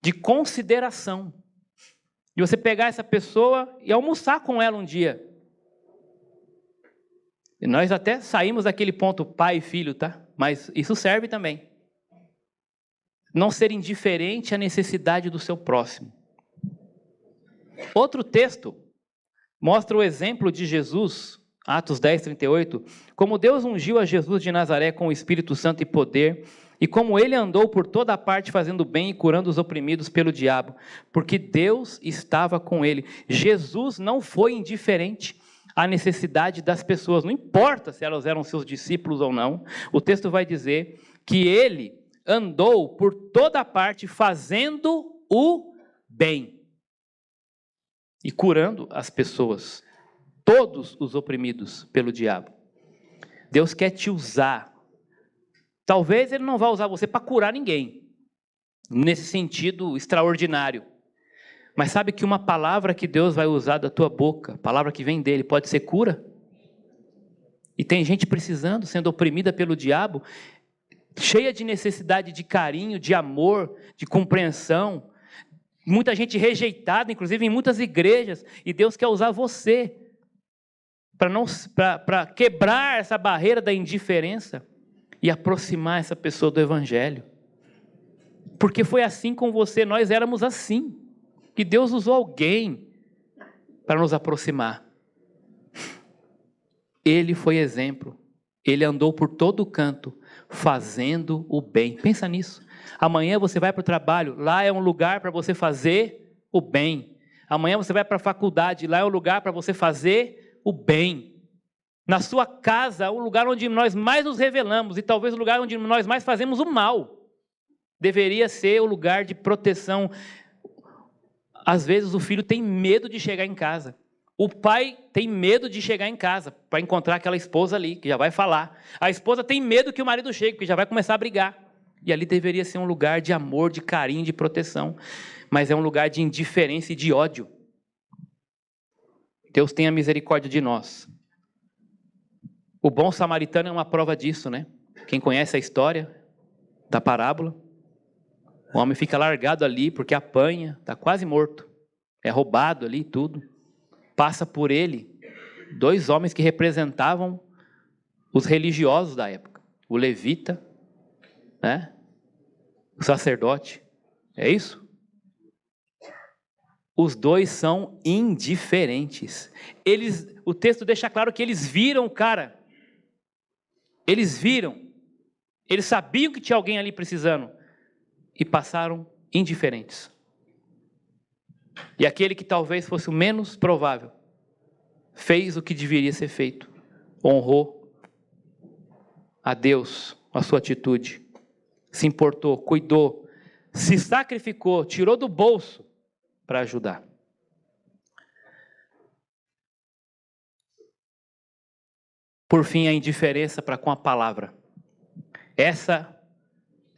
de consideração. De você pegar essa pessoa e almoçar com ela um dia. E nós até saímos daquele ponto pai e filho, tá? Mas isso serve também. Não ser indiferente à necessidade do seu próximo. Outro texto mostra o exemplo de Jesus, Atos 10, 38, como Deus ungiu a Jesus de Nazaré com o Espírito Santo e poder, e como ele andou por toda a parte fazendo bem e curando os oprimidos pelo diabo, porque Deus estava com ele. Jesus não foi indiferente à necessidade das pessoas, não importa se elas eram seus discípulos ou não, o texto vai dizer que ele andou por toda a parte fazendo o bem e curando as pessoas, todos os oprimidos pelo diabo. Deus quer te usar. Talvez ele não vá usar você para curar ninguém, nesse sentido extraordinário. Mas sabe que uma palavra que Deus vai usar da tua boca, palavra que vem dele, pode ser cura? E tem gente precisando, sendo oprimida pelo diabo, cheia de necessidade de carinho, de amor, de compreensão. Muita gente rejeitada, inclusive em muitas igrejas. E Deus quer usar você para quebrar essa barreira da indiferença e aproximar essa pessoa do Evangelho. Porque foi assim com você, nós éramos assim. Que Deus usou alguém para nos aproximar. Ele foi exemplo. Ele andou por todo canto, fazendo o bem. Pensa nisso. Amanhã você vai para o trabalho, lá é um lugar para você fazer o bem. Amanhã você vai para a faculdade, lá é um lugar para você fazer o bem. Na sua casa, o lugar onde nós mais nos revelamos e talvez o lugar onde nós mais fazemos o mal. Deveria ser o lugar de proteção. Às vezes o filho tem medo de chegar em casa. O pai tem medo de chegar em casa para encontrar aquela esposa ali, que já vai falar. A esposa tem medo que o marido chegue, porque já vai começar a brigar. E ali deveria ser um lugar de amor, de carinho, de proteção. Mas é um lugar de indiferença e de ódio. Deus tenha misericórdia de nós. O bom samaritano é uma prova disso, né? Quem conhece a história da parábola, o homem fica largado ali porque apanha, está quase morto. É roubado ali tudo. Passa por ele 2 homens que representavam os religiosos da época. O levita, né? O sacerdote. É isso? Os 2 são indiferentes. O texto deixa claro que eles viram o cara. Eles viram. Eles sabiam que tinha alguém ali precisando. E passaram indiferentes. E aquele que talvez fosse o menos provável, fez o que deveria ser feito. Honrou a Deus, a sua atitude. Se importou, cuidou, se sacrificou, tirou do bolso para ajudar. Por fim, a indiferença para com a palavra. Essa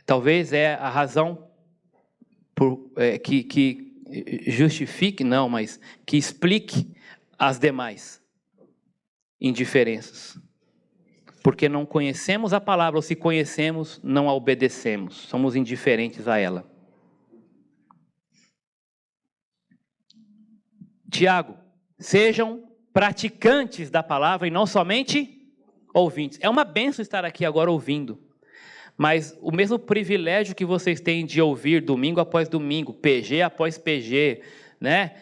talvez é a razão que justifique, não, mas que explique as demais indiferenças. Porque não conhecemos a palavra, ou se conhecemos, não a obedecemos. Somos indiferentes a ela. Tiago, sejam praticantes da palavra e não somente ouvintes. É uma bênção estar aqui agora ouvindo. Mas o mesmo privilégio que vocês têm de ouvir domingo após domingo, PG após PG, né?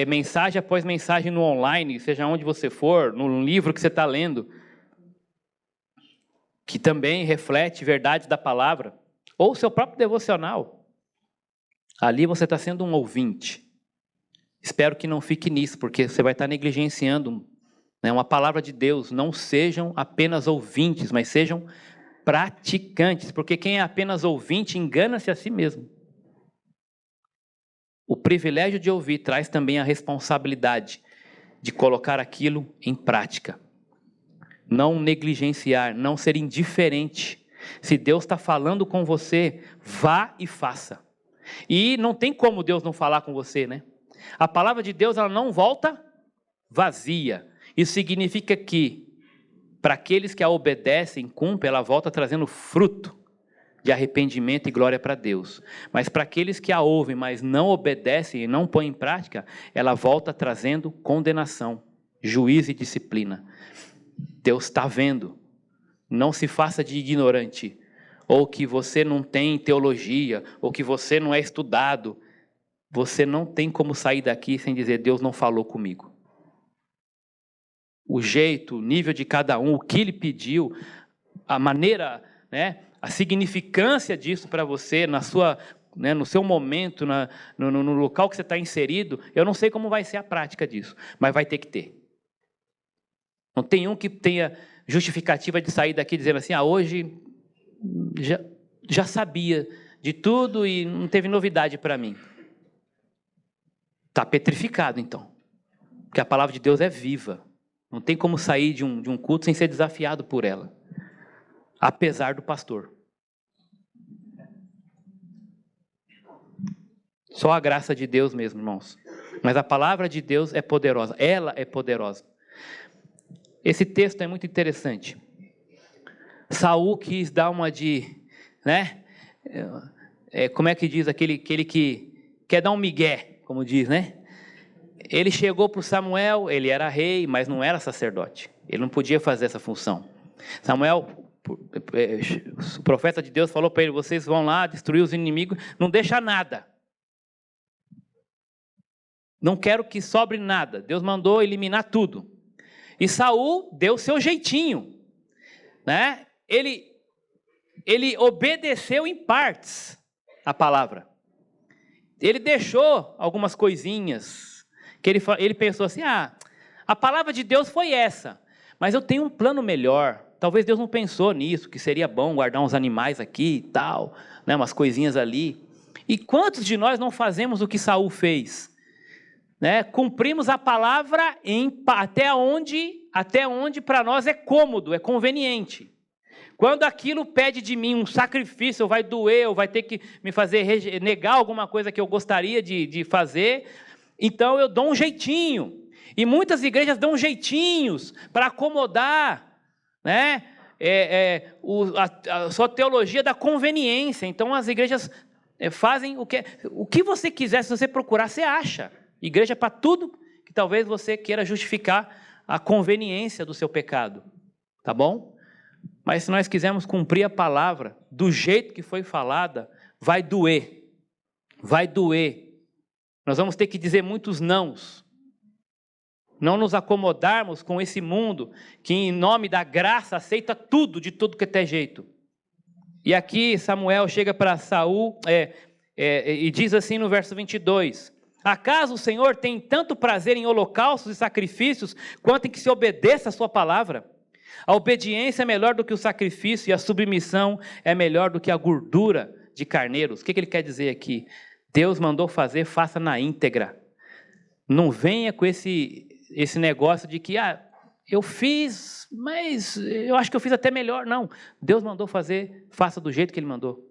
Mensagem após mensagem no online, seja onde você for, no livro que você está lendo, que também reflete verdade da palavra, ou seu próprio devocional. Ali você está sendo um ouvinte. Espero que não fique nisso, porque você vai estar negligenciando, né, uma palavra de Deus. Não sejam apenas ouvintes, mas sejam praticantes, porque quem é apenas ouvinte engana-se a si mesmo. O privilégio de ouvir traz também a responsabilidade de colocar aquilo em prática. Não negligenciar, não ser indiferente. Se Deus está falando com você, vá e faça. E não tem como Deus não falar com você, né? A palavra de Deus, ela não volta vazia. Isso significa que para aqueles que a obedecem, cumprem, ela volta trazendo fruto de arrependimento e glória para Deus. Mas para aqueles que a ouvem, mas não obedecem e não põem em prática, ela volta trazendo condenação, juízo e disciplina. Deus está vendo. Não se faça de ignorante, ou que você não tem teologia, ou que você não é estudado. Você não tem como sair daqui sem dizer, Deus não falou comigo. O jeito, o nível de cada um, o que ele pediu, a maneira, né, a significância disso para você, no seu momento, no local que você está inserido, eu não sei como vai ser a prática disso, mas vai ter que ter. Não tem um que tenha justificativa de sair daqui dizendo assim, hoje já sabia de tudo e não teve novidade para mim. Está petrificado então, porque a palavra de Deus é viva. Não tem como sair de um culto sem ser desafiado por ela. Apesar do pastor. Só a graça de Deus mesmo, irmãos. Mas a palavra de Deus é poderosa. Ela é poderosa. Esse texto é muito interessante. Saul quis dar uma de... né? Como é que diz aquele que quer dar um migué, como diz, né? Ele chegou para o Samuel, ele era rei, mas não era sacerdote. Ele não podia fazer essa função. Samuel, o profeta de Deus falou para ele, vocês vão lá destruir os inimigos, não deixa nada. Não quero que sobre nada. Deus mandou eliminar tudo. E Saul deu o seu jeitinho, né? Ele obedeceu em partes. a palavra. Ele deixou algumas coisinhas, que ele pensou assim, a palavra de Deus foi essa, mas eu tenho um plano melhor. Talvez Deus não pensou nisso, que seria bom guardar uns animais aqui e tal, né, umas coisinhas ali. E quantos de nós não fazemos o que Saul fez? Né? Cumprimos a palavra até onde para nós é cômodo, é conveniente. Quando aquilo pede de mim um sacrifício, ou vai doer, ou vai ter que me fazer negar alguma coisa que eu gostaria de fazer, então eu dou um jeitinho. E muitas igrejas dão jeitinhos para acomodar, né? A sua teologia da conveniência. Então as igrejas fazem o que você quiser, se você procurar, você acha. Igreja para tudo que talvez você queira justificar a conveniência do seu pecado. Tá bom? Mas se nós quisermos cumprir a palavra do jeito que foi falada, vai doer. Vai doer. Nós vamos ter que dizer muitos nãos. Não nos acomodarmos com esse mundo que em nome da graça aceita tudo, de tudo que é jeito. E aqui Samuel chega para Saul e diz assim no verso 22, acaso o Senhor tem tanto prazer em holocaustos e sacrifícios, quanto em que se obedeça a sua palavra? A obediência é melhor do que o sacrifício, e a submissão é melhor do que a gordura de carneiros. O que ele quer dizer aqui? Deus mandou fazer, faça na íntegra. Não venha com esse negócio de que, eu fiz, mas eu acho que eu fiz até melhor. Não, Deus mandou fazer, faça do jeito que Ele mandou.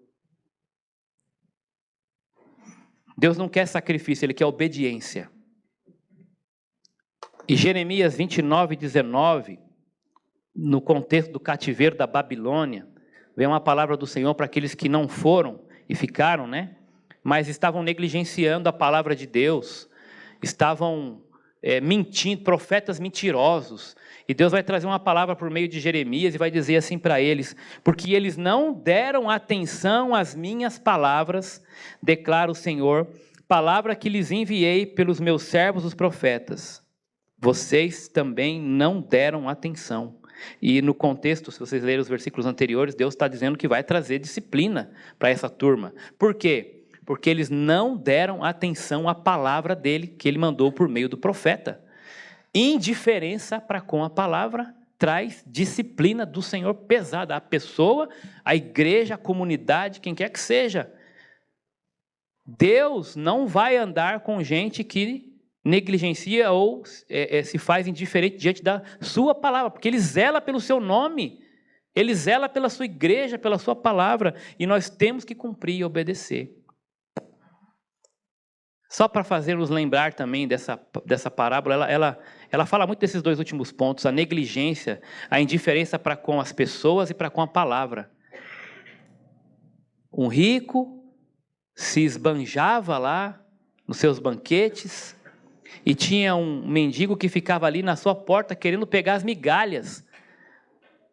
Deus não quer sacrifício, Ele quer obediência. E Jeremias 29, 19, no contexto do cativeiro da Babilônia, vem uma palavra do Senhor para aqueles que não foram e ficaram, né? Mas estavam negligenciando a palavra de Deus, estavam mentindo, profetas mentirosos. E Deus vai trazer uma palavra por meio de Jeremias e vai dizer assim para eles, porque eles não deram atenção às minhas palavras, declara o Senhor, palavra que lhes enviei pelos meus servos os profetas. Vocês também não deram atenção. E no contexto, se vocês lerem os versículos anteriores, Deus está dizendo que vai trazer disciplina para essa turma. Por quê? Porque eles não deram atenção à palavra dele, que ele mandou por meio do profeta. Indiferença para com a palavra traz disciplina do Senhor pesada. A pessoa, a igreja, a comunidade, quem quer que seja. Deus não vai andar com gente que negligencia ou se faz indiferente diante da sua palavra, porque Ele zela pelo seu nome, Ele zela pela sua igreja, pela sua palavra, e nós temos que cumprir e obedecer. Só para fazer-nos lembrar também dessa parábola, ela fala muito desses dois últimos pontos, a negligência, a indiferença para com as pessoas e para com a palavra. Um rico se esbanjava lá nos seus banquetes, e tinha um mendigo que ficava ali na sua porta querendo pegar as migalhas.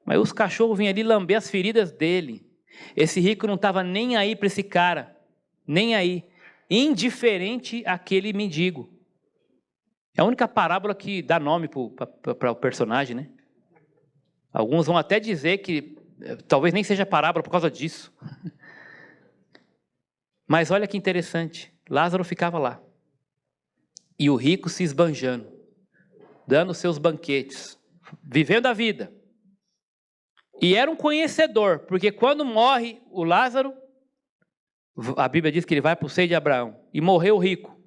Mas os cachorros vinham ali lamber as feridas dele. Esse rico não estava nem aí para esse cara, nem aí. Indiferente àquele mendigo. É a única parábola que dá nome para o personagem, né? Alguns vão até dizer que talvez nem seja parábola por causa disso. Mas olha que interessante, Lázaro ficava lá. E o rico se esbanjando, dando seus banquetes, vivendo a vida. E era um conhecedor, porque quando morre o Lázaro, a Bíblia diz que ele vai para o seio de Abraão. E morreu o rico,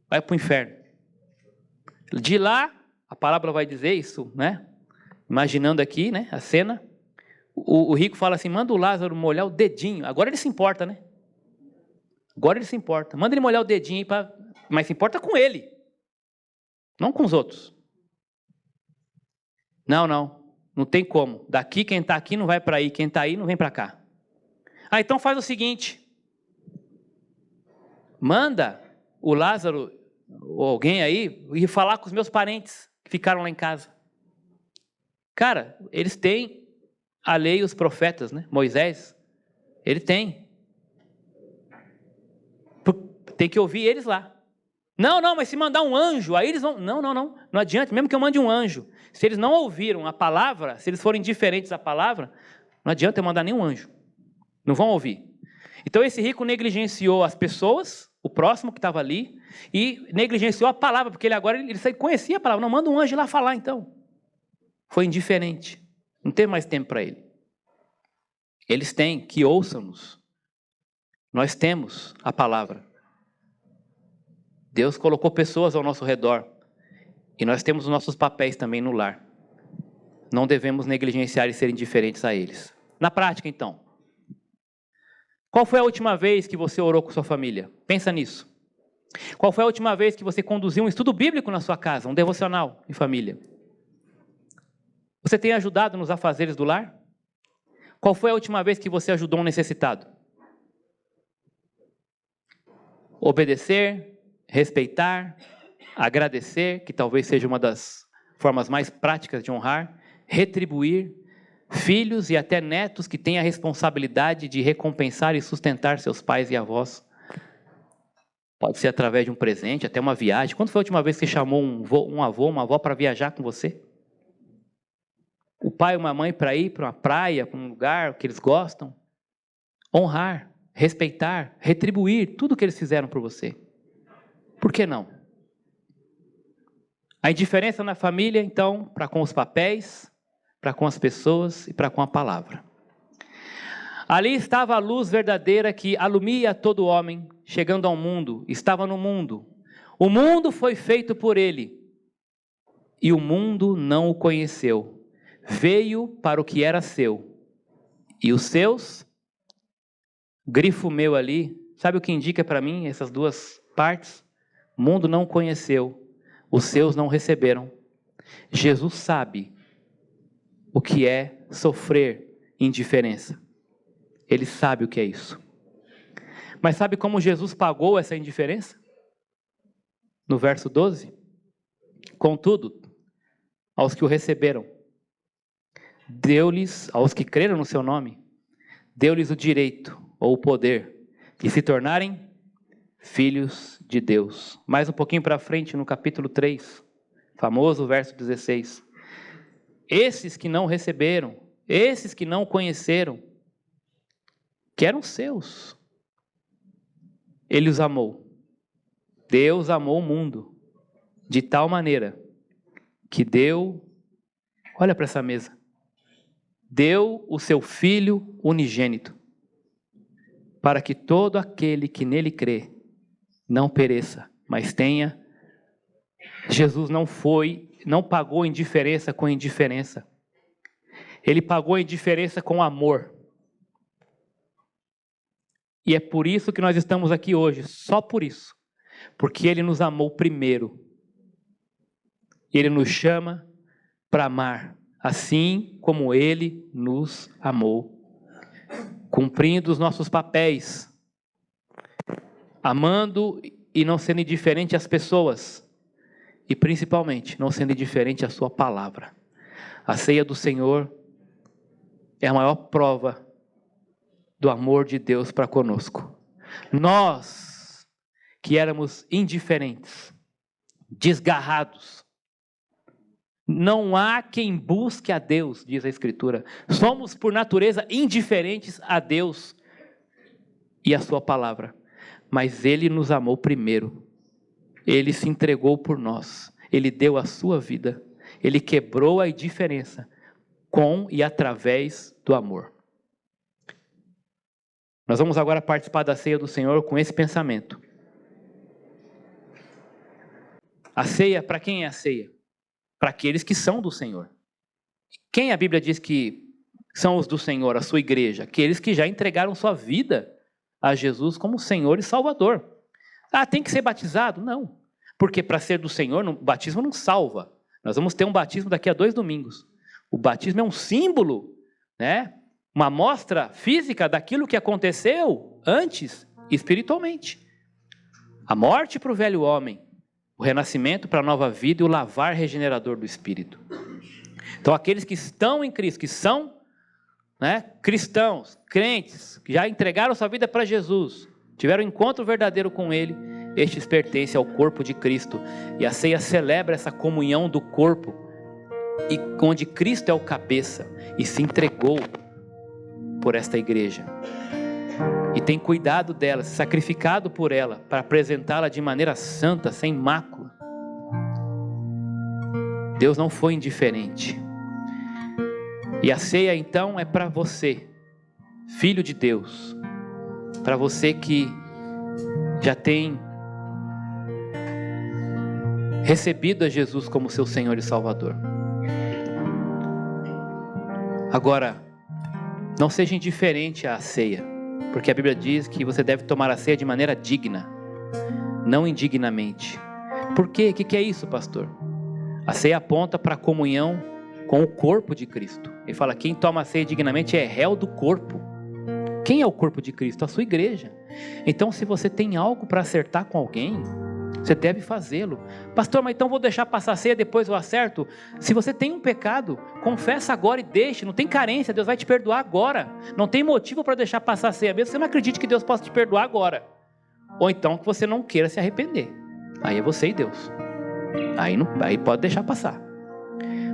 vai para o inferno. De lá, a parábola vai dizer isso, né? Imaginando aqui, né, a cena. O rico fala assim, manda o Lázaro molhar o dedinho. Agora ele se importa, né? Agora ele se importa. Manda ele molhar o dedinho, mas se importa com ele. Não com os outros. Não tem como. Daqui, quem está aqui não vai para aí. Quem está aí não vem para cá. Então faz o seguinte. Manda o Lázaro, ou alguém aí, ir falar com os meus parentes que ficaram lá em casa. Cara, eles têm a lei e os profetas, né? Moisés, ele tem. Tem que ouvir eles lá. Não, mas se mandar um anjo, aí eles vão... Não adianta, mesmo que eu mande um anjo. Se eles não ouviram a palavra, se eles forem diferentes à palavra, não adianta eu mandar nenhum anjo. Não vão ouvir. Então esse rico negligenciou as pessoas, o próximo que estava ali, e negligenciou a palavra, porque ele conhecia a palavra. Não, manda um anjo lá falar então. Foi indiferente. Não teve mais tempo para ele. Eles têm, que ouçam-nos. Nós temos a palavra. Deus colocou pessoas ao nosso redor. E nós temos os nossos papéis também no lar. Não devemos negligenciar e ser indiferentes a eles. Na prática, então. Qual foi a última vez que você orou com sua família? Pensa nisso. Qual foi a última vez que você conduziu um estudo bíblico na sua casa, um devocional em família? Você tem ajudado nos afazeres do lar? Qual foi a última vez que você ajudou um necessitado? Obedecer, respeitar, agradecer, que talvez seja uma das formas mais práticas de honrar, retribuir, filhos e até netos que têm a responsabilidade de recompensar e sustentar seus pais e avós. Pode ser através de um presente, até uma viagem. Quando foi a última vez que você chamou um avô, uma avó para viajar com você? O pai e uma mãe para ir para uma praia, para um lugar que eles gostam? Honrar, respeitar, retribuir tudo que eles fizeram por você. Por que não? A indiferença na família, então, para com os papéis, para com as pessoas e para com a palavra. Ali estava a luz verdadeira que alumia todo homem, chegando ao mundo, estava no mundo. O mundo foi feito por ele, e o mundo não o conheceu. Veio para o que era seu, e os seus, grifo meu ali, sabe o que indica para mim essas duas partes? O mundo não conheceu, os seus não receberam. Jesus sabe o que é sofrer indiferença. Ele sabe o que é isso. Mas sabe como Jesus pagou essa indiferença? No verso 12. Contudo, aos que o receberam, deu-lhes, aos que creram no seu nome, deu-lhes o direito ou o poder de se tornarem filhos de Deus. Mais um pouquinho para frente, no capítulo 3, famoso verso 16. Esses que não receberam, esses que não conheceram, que eram seus, ele os amou. Deus amou o mundo de tal maneira que deu, olha para essa mesa, deu o seu Filho unigênito, para que todo aquele que nele crê não pereça, mas tenha. Jesus não pagou indiferença com indiferença. Ele pagou indiferença com amor. E é por isso que nós estamos aqui hoje, só por isso. Porque ele nos amou primeiro. Ele nos chama para amar, assim como ele nos amou. Cumprindo os nossos papéis. Amando e não sendo indiferente às pessoas. E principalmente, não sendo indiferente à sua palavra. A ceia do Senhor é a maior prova do amor de Deus para conosco. Nós, que éramos indiferentes, desgarrados, não há quem busque a Deus, diz a Escritura. Somos, por natureza, indiferentes a Deus e a sua palavra. Mas Ele nos amou primeiro. Ele se entregou por nós. Ele deu a sua vida. Ele quebrou a indiferença com e através do amor. Nós vamos agora participar da ceia do Senhor com esse pensamento. A ceia, para quem é a ceia? Para aqueles que são do Senhor. Quem a Bíblia diz que são os do Senhor, a sua igreja? Aqueles que já entregaram sua vida a Jesus como Senhor e Salvador. Ah, tem que ser batizado? Não. Porque para ser do Senhor, o batismo não salva. Nós vamos ter um batismo daqui a 2 domingos. O batismo é um símbolo, né? Uma amostra física daquilo que aconteceu antes, espiritualmente. A morte para o velho homem, o renascimento para a nova vida e o lavar regenerador do Espírito. Então aqueles que estão em Cristo, que são, né, cristãos, crentes, que já entregaram sua vida para Jesus, tiveram um encontro verdadeiro com Ele, estes pertencem ao corpo de Cristo. E a ceia celebra essa comunhão do corpo, e onde Cristo é o cabeça e se entregou por esta igreja. E tem cuidado dela, se sacrificado por ela, para apresentá-la de maneira santa, sem mácula. Deus não foi indiferente. E a ceia então é para você, filho de Deus, para você que já tem recebido a Jesus como seu Senhor e Salvador. Agora, não seja indiferente à ceia, porque a Bíblia diz que você deve tomar a ceia de maneira digna, não indignamente. Por quê? O que é isso, pastor? A ceia aponta para a comunhão com o corpo de Cristo. Ele fala, quem toma a ceia dignamente é réu do corpo. Quem é o corpo de Cristo? A sua igreja. Então, se você tem algo para acertar com alguém, você deve fazê-lo. Pastor, mas então vou deixar passar a ceia, depois eu acerto? Se você tem um pecado, confessa agora e deixe. Não tem carência, Deus vai te perdoar agora. Não tem motivo para deixar passar a ceia, mesmo que você não acredite que Deus possa te perdoar agora. Ou então que você não queira se arrepender. Aí é você e Deus. Aí pode deixar passar.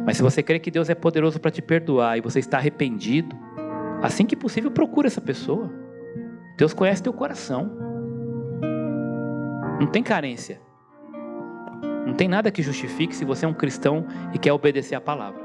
Mas se você crê que Deus é poderoso para te perdoar e você está arrependido, assim que possível procura essa pessoa. Deus conhece teu coração. Não tem carência. Não tem nada que justifique se você é um cristão e quer obedecer a palavra.